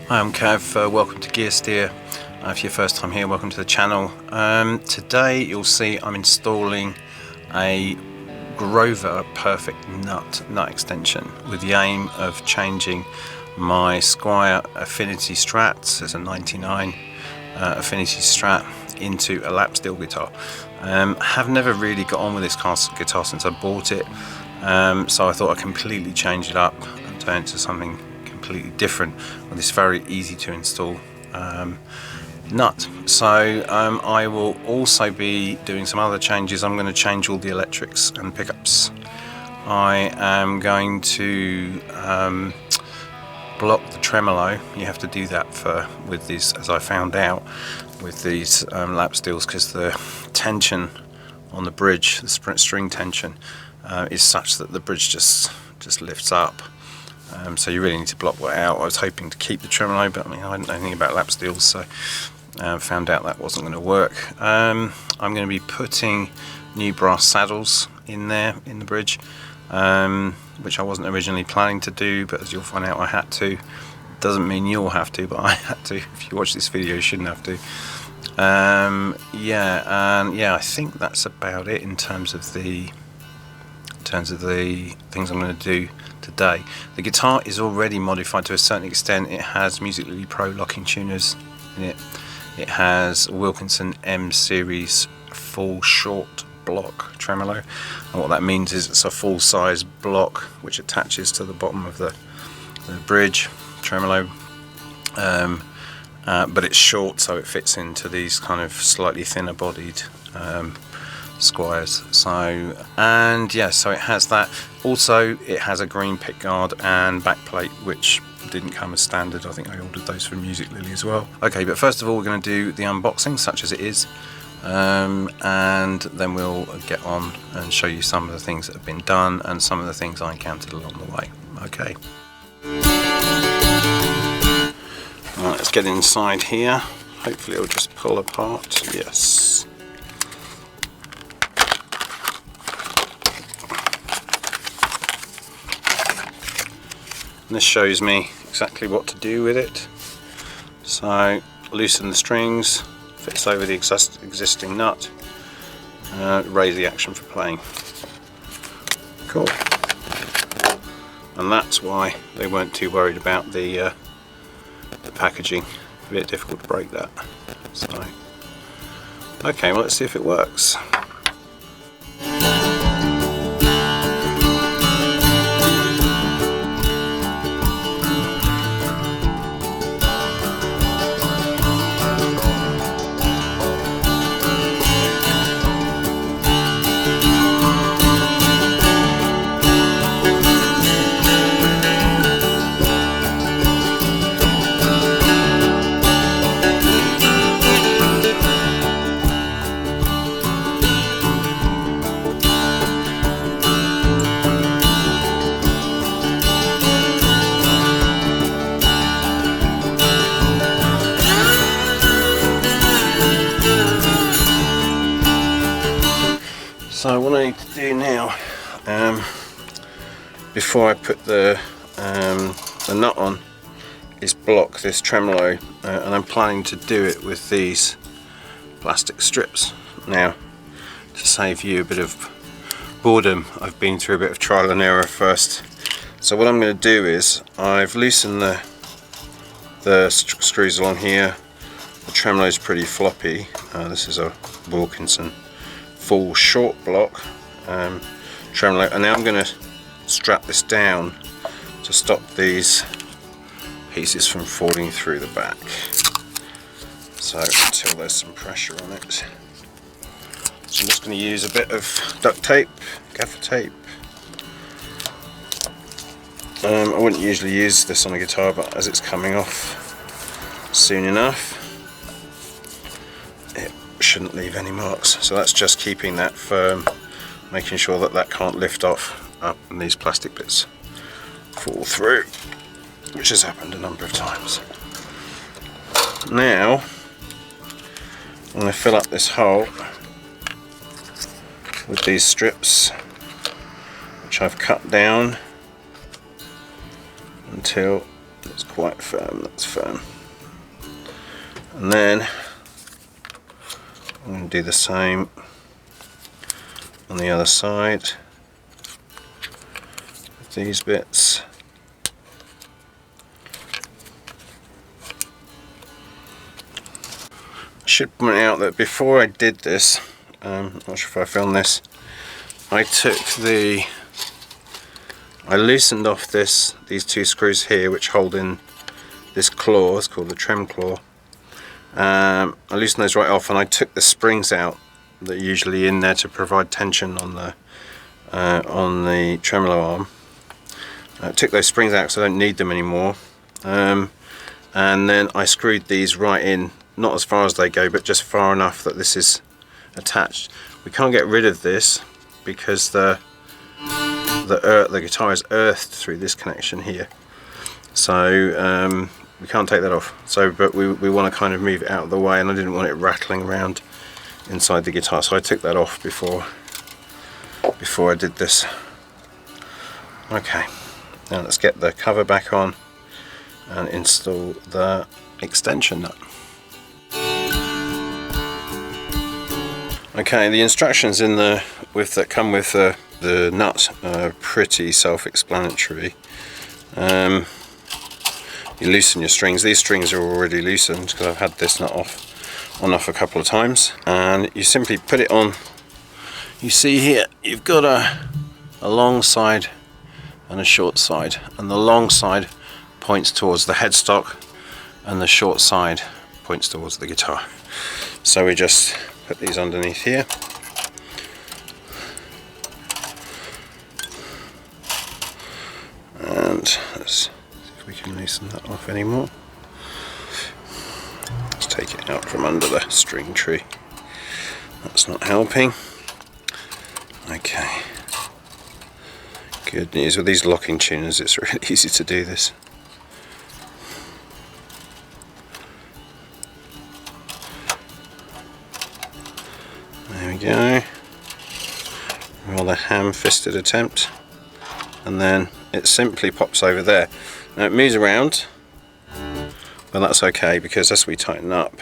Hi, I'm Kev, welcome to Gear Steer. If you're first time here, welcome to the channel. Today you'll see I'm installing a Grover Perfect nut extension with the aim of changing my Squire Affinity Strats, as a 99 Affinity Strat, into a Lapsteel guitar. Have never really got on with this guitar since I bought it, so I thought I'd completely change it up and turn it into something completely different with this very easy to install nut. So I will also be doing some other changes. I'm going to change all the electrics and pickups. I am going to block the tremolo. You have to do that with these, as I found out, with these Lapsteels, because the tension on the bridge, the string tension, is such that the bridge just lifts up. So you really need to block that out. I was hoping to keep the tremolo, but I didn't know anything about Lapsteels, so found out that wasn't going to work. I'm going to be putting new brass saddles in there in the bridge, which I wasn't originally planning to do, but as you'll find out, I had to. Doesn't mean you'll have to, but I had to. If you watch this video, you shouldn't have to. I think that's about it in terms of the things I'm going to do today. The guitar is already modified to a certain extent. It has Musically Pro locking tuners in it. It has Wilkinson M series full short block tremolo, and what that means is it's a full size block which attaches to the bottom of the bridge tremolo, but it's short, so it fits into these kind of slightly thinner bodied Squires. So it has that. Also, it has a green pickguard and backplate, which didn't come as standard. I think I ordered those from Music Lily as well. Okay, but first of all, we're going to do the unboxing, such as it is, and then we'll get on and show you some of the things that have been done and some of the things I encountered along the way. Okay. Right, let's get inside here. Hopefully it'll just pull apart. Yes. And this shows me exactly what to do with it. So loosen the strings, fits over the existing nut, raise the action for playing. Cool. And that's why they weren't too worried about the packaging. A bit difficult to break that. So, okay, well, let's see if it works. So what I need to do now, before I put the nut on, is block this tremolo, and I'm planning to do it with these plastic strips. Now, to save you a bit of boredom, I've been through a bit of trial and error first. So what I'm going to do is, I've loosened the screws along here. The tremolo is pretty floppy. This is a Wilkinson full short block tremolo, and now I'm going to strap this down to stop these pieces from falling through the back. So until there's some pressure on it, so I'm just going to use a bit of duct tape, gaffer tape. I wouldn't usually use this on a guitar, but as it's coming off soon enough, it shouldn't leave any marks. So that's just keeping that firm, making sure that that can't lift off up and these plastic bits fall through, which has happened a number of times. Now I'm going to fill up this hole with these strips, which I've cut down until It's quite firm, that's firm. And then I'm going to do the same on the other side with these bits. I should point out that before I did this, I'm not sure if I filmed this, I loosened off these two screws here which hold in this claw. It's called the trem claw. I loosened those right off, and I took the springs out that are usually in there to provide tension on the tremolo arm. I took those springs out because I don't need them anymore, and then I screwed these right in, not as far as they go, but just far enough that this is attached. We can't get rid of this because the guitar is earthed through this connection here, so we can't take that off. So, but we want to kind of move it out of the way, and I didn't want it rattling around inside the guitar, so I took that off before I did this. Okay, now let's get the cover back on and install the extension nut. Okay, the instructions that come with the nut are pretty self-explanatory. You loosen your strings. These strings are already loosened because I've had this nut on off a couple of times, and you simply put it on. You see here you've got a long side and a short side, and the long side points towards the headstock and the short side points towards the guitar. So we just put these underneath here, and let's see if we can loosen that off anymore. Let's take it out from under the string tree. That's not helping. Okay. Good news with these locking tuners, it's really easy to do this. There we go. Rather ham-fisted attempt, and then it simply pops over there. Now it moves around, but that's okay because as we tighten up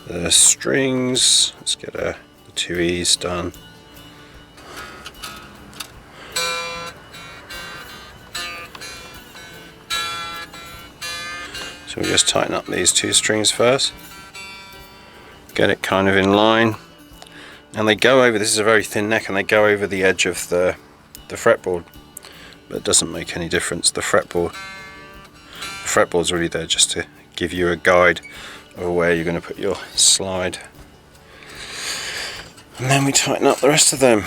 the strings, let's get the 2 E's done. So we just tighten up these 2 strings first, get it kind of in line, and they go over, this is a very thin neck, and they go over the edge of the fretboard, but it doesn't make any difference. The fretboard's really there just to give you a guide of where you're going to put your slide, and then we tighten up the rest of them.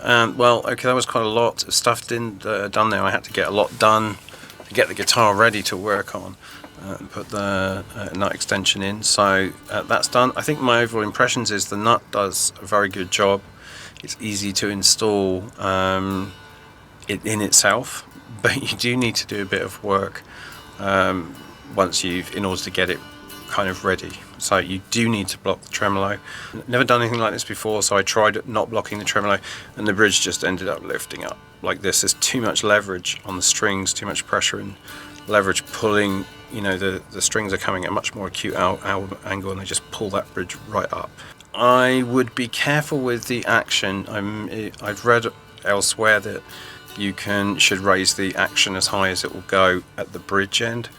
Well, okay, that was quite a lot of stuff done there. I had to get a lot done to get the guitar ready to work on. Put the nut extension in, so that's done. I think my overall impressions is the nut does a very good job. It's easy to install it in itself, but you do need to do a bit of work in order to get it kind of ready. So you do need to block the tremolo. Never done anything like this before, so I tried not blocking the tremolo, and the bridge just ended up lifting up like this. There's too much leverage on the strings, too much pressure and leverage pulling. You know, the strings are coming at a much more acute angle, and they just pull that bridge right up. I would be careful with the action. I've read elsewhere that you should raise the action as high as it will go at the bridge end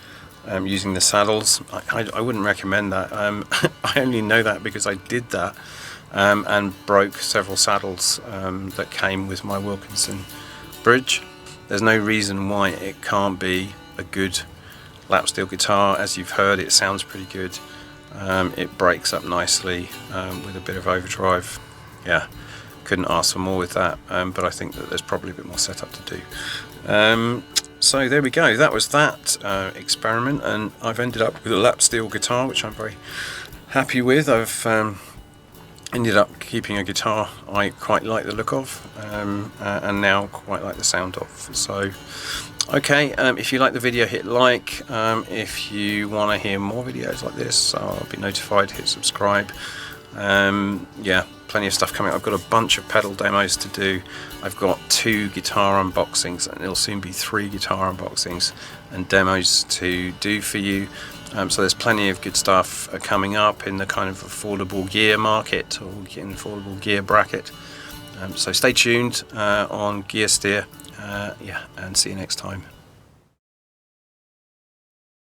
using the saddles. I wouldn't recommend that. I only know that because I did that and broke several saddles that came with my Wilkinson bridge. There's no reason why it can't be a good Lapsteel guitar. As you've heard, it sounds pretty good. It breaks up nicely with a bit of overdrive. Yeah, couldn't ask for more with that, but I think that there's probably a bit more setup to do. So there we go, that was that experiment, and I've ended up with a Lapsteel guitar, which I'm very happy with. I've ended up keeping a guitar I quite like the look of, and now quite like the sound of. So okay, if you like the video, hit like. If you want to hear more videos like this, I'll be notified. Hit subscribe. Yeah, plenty of stuff coming up. I've got a bunch of pedal demos to do. I've got 2 guitar unboxings, and it'll soon be 3 guitar unboxings and demos to do for you. So there's plenty of good stuff coming up in the kind of affordable gear market, or in the affordable gear bracket. So stay tuned on Gear Steer. Yeah, and see you next time.